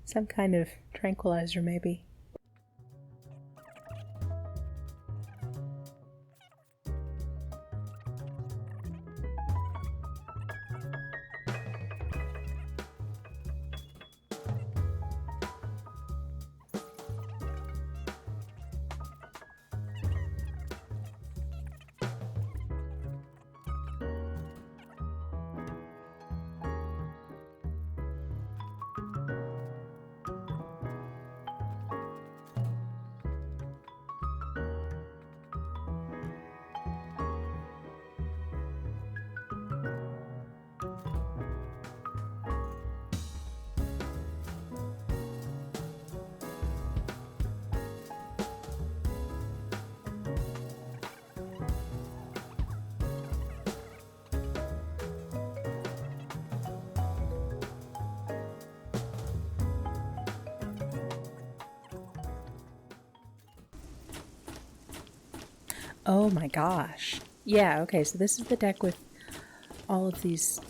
Some kind of tranquilizer, maybe. Oh my gosh. Yeah, okay, so this is the deck with all of these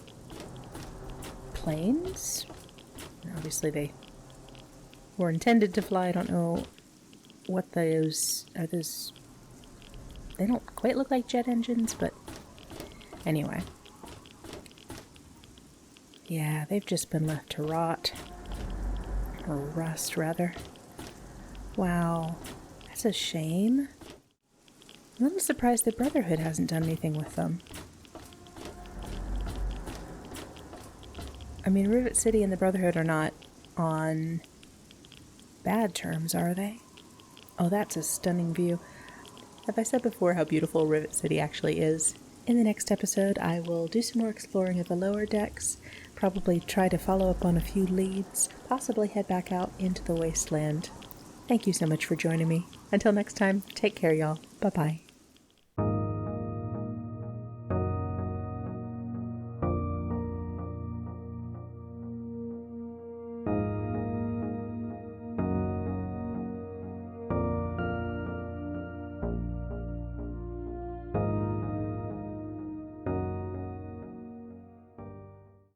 planes. Obviously they were intended to fly. I don't know what those are. Those, they don't quite look like jet engines, but anyway. Yeah, they've just been left to rot. Or rust, rather. Wow. That's a shame. I'm a little surprised the Brotherhood hasn't done anything with them. I mean, Rivet City and the Brotherhood are not on bad terms, are they? Oh, that's a stunning view. Have I said before how beautiful Rivet City actually is? In the next episode, I will do some more exploring of the lower decks, probably try to follow up on a few leads, possibly head back out into the wasteland. Thank you so much for joining me. Until next time, take care, y'all. Bye-bye.